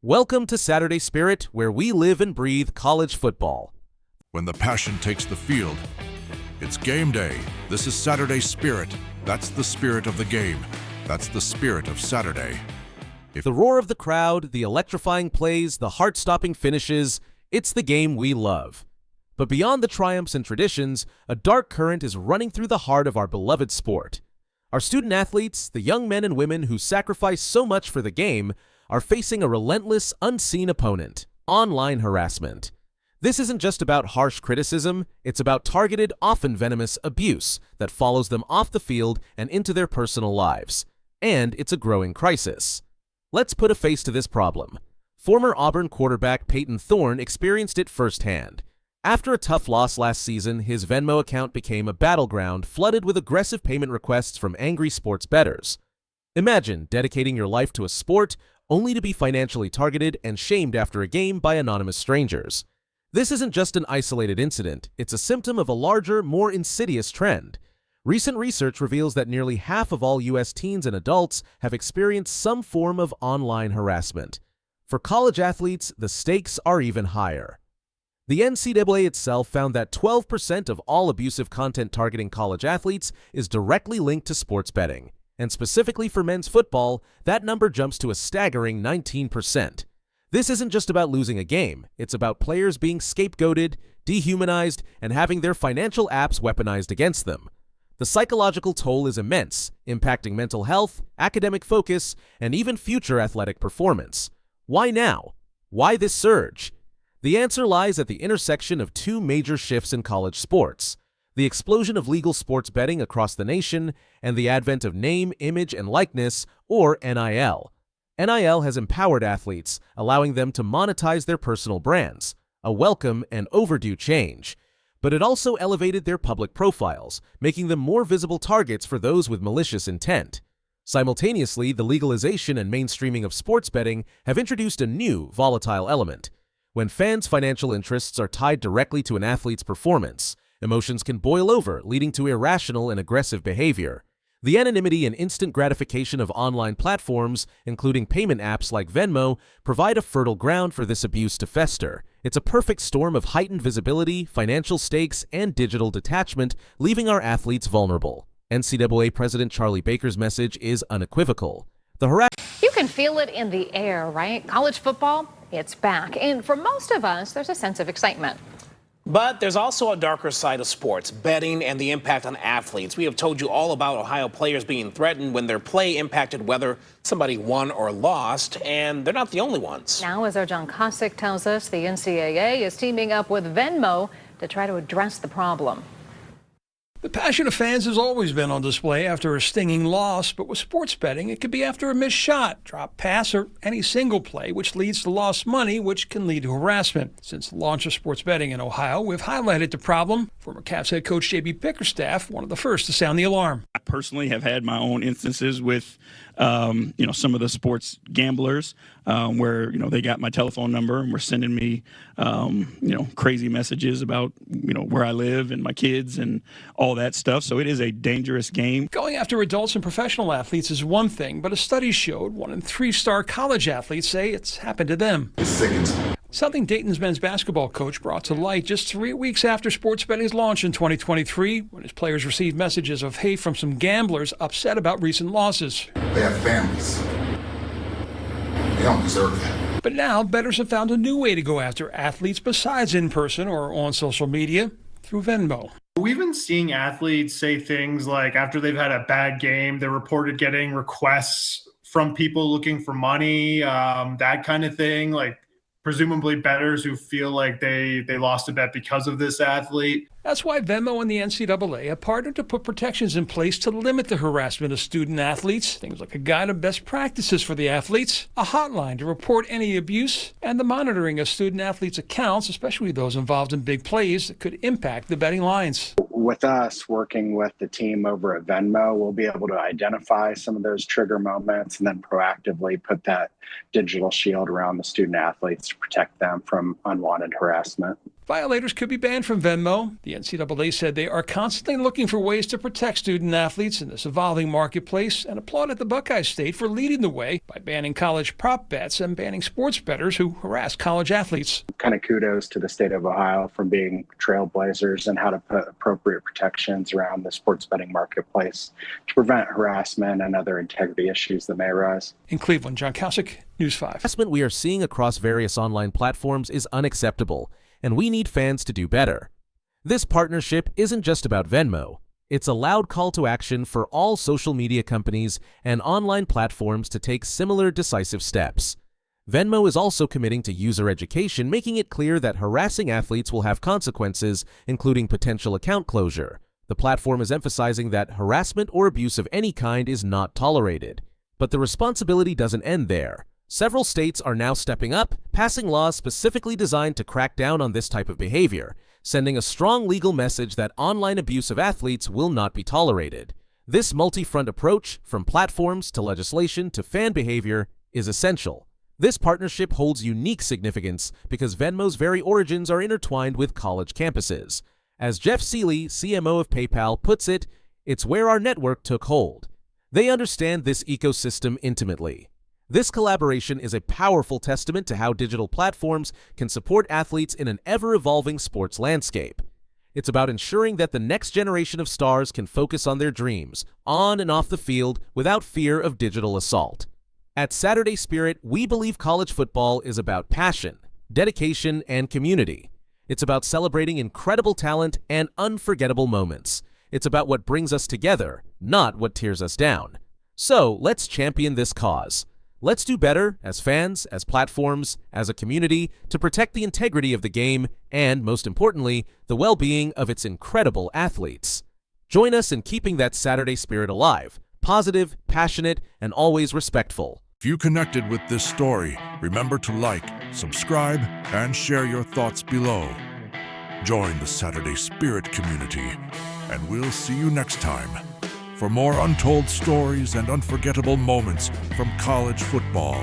Welcome to Saturday Spirit, where we live and breathe college football. When the passion takes the field, it's game day. This is Saturday Spirit. That's the spirit of the game. That's the spirit of Saturday. The roar of the crowd, the electrifying plays, the heart-stopping finishes, it's the game we love. But beyond the triumphs and traditions, a dark current is running through the heart of our beloved sport. Our student athletes, the young men and women who sacrifice so much for the game, are facing a relentless, unseen opponent: online harassment. This isn't just about harsh criticism, it's about targeted, often venomous abuse that follows them off the field and into their personal lives. And it's a growing crisis. Let's put a face to this problem. Former Auburn quarterback Peyton Thorne experienced it firsthand. After a tough loss last season, his Venmo account became a battleground flooded with aggressive payment requests from angry sports bettors. Imagine dedicating your life to a sport only to be financially targeted and shamed after a game by anonymous strangers. This isn't just an isolated incident, it's a symptom of a larger, more insidious trend. Recent research reveals that nearly half of all U.S. teens and adults have experienced some form of online harassment. For college athletes, the stakes are even higher. The NCAA itself found that 12% of all abusive content targeting college athletes is directly linked to sports betting. And specifically for men's football, that number jumps to a staggering 19%. This isn't just about losing a game, it's about players being scapegoated, dehumanized, and having their financial apps weaponized against them. The psychological toll is immense, impacting mental health, academic focus, and even future athletic performance. Why now? Why this surge? The answer lies at the intersection of two major shifts in college sports: the explosion of legal sports betting across the nation, and the advent of name, image, and likeness, or NIL. NIL has empowered athletes, allowing them to monetize their personal brands, a welcome and overdue change. But it also elevated their public profiles, making them more visible targets for those with malicious intent. Simultaneously, the legalization and mainstreaming of sports betting have introduced a new, volatile element. When fans' financial interests are tied directly to an athlete's performance, emotions can boil over, leading to irrational and aggressive behavior. The anonymity and instant gratification of online platforms, including payment apps like Venmo, provide a fertile ground for this abuse to fester. It's a perfect storm of heightened visibility, financial stakes, and digital detachment, leaving our athletes vulnerable. NCAA President Charlie Baker's message is unequivocal. You can feel it in the air, right? College football, it's back. And for most of us, there's a sense of excitement. But there's also a darker side of sports, betting and the impact on athletes. We have told you all about Ohio players being threatened when their play impacted whether somebody won or lost, and they're not the only ones. Now, as our John Kosick tells us, the NCAA is teaming up with Venmo to try to address the problem. The passion of fans has always been on display after a stinging loss, but with sports betting, it could be after a missed shot, drop pass, or any single play, which leads to lost money, which can lead to harassment. Since the launch of sports betting in Ohio, we've highlighted the problem. Former Cavs head coach J.B. Bickerstaff, one of the first to sound the alarm. I personally have had my own instances with, some of the sports gamblers where, they got my telephone number and were sending me, crazy messages about, where I live and my kids and all that stuff. So it is a dangerous game. Going after adults and professional athletes is one thing, but a study showed 1 in 3 star college athletes say it's happened to them. Something Dayton's men's basketball coach brought to light just 3 weeks after sports betting's launch in 2023, when his players received messages of hate from some gamblers upset about recent losses. They have families. They don't deserve that. But now, bettors have found a new way to go after athletes besides in person or on social media, through Venmo. We've been seeing athletes say things like after they've had a bad game, they're reported getting requests from people looking for money, that kind of thing, like presumably bettors who feel like they lost a bet because of this athlete. That's why Venmo and the NCAA have partnered to put protections in place to limit the harassment of student athletes. Things like a guide of best practices for the athletes, a hotline to report any abuse, and the monitoring of student athletes' accounts, especially those involved in big plays that could impact the betting lines. With us working with the team over at Venmo, we'll be able to identify some of those trigger moments and then proactively put that digital shield around the student athletes to protect them from unwanted harassment. Violators could be banned from Venmo. The NCAA said they are constantly looking for ways to protect student-athletes in this evolving marketplace and applauded the Buckeye State for leading the way by banning college prop bets and banning sports bettors who harass college athletes. Kind of kudos to the state of Ohio for being trailblazers and how to put appropriate protections around the sports betting marketplace to prevent harassment and other integrity issues that may arise. In Cleveland, John Kausick, News 5. Harassment we are seeing across various online platforms is unacceptable, and we need fans to do better. This partnership isn't just about Venmo. It's a loud call to action for all social media companies and online platforms to take similar decisive steps. Venmo is also committing to user education, making it clear that harassing athletes will have consequences, including potential account closure. The platform is emphasizing that harassment or abuse of any kind is not tolerated. But the responsibility doesn't end there. Several states are now stepping up, passing laws specifically designed to crack down on this type of behavior, sending a strong legal message that online abuse of athletes will not be tolerated. This multi-front approach, from platforms to legislation to fan behavior, is essential. This partnership holds unique significance because Venmo's very origins are intertwined with college campuses. As Jeff Seeley, CMO of PayPal, puts it, it's where our network took hold. They understand this ecosystem intimately. This collaboration is a powerful testament to how digital platforms can support athletes in an ever-evolving sports landscape. It's about ensuring that the next generation of stars can focus on their dreams, on and off the field, without fear of digital assault. At Saturday Spirit, we believe college football is about passion, dedication, and community. It's about celebrating incredible talent and unforgettable moments. It's about what brings us together, not what tears us down. So, let's champion this cause. Let's do better as fans, as platforms, as a community to protect the integrity of the game and, most importantly, the well-being of its incredible athletes. Join us in keeping that Saturday spirit alive, positive, passionate, and always respectful. If you connected with this story, remember to like, subscribe, and share your thoughts below. Join the Saturday Spirit community, and we'll see you next time for more untold stories and unforgettable moments from college football.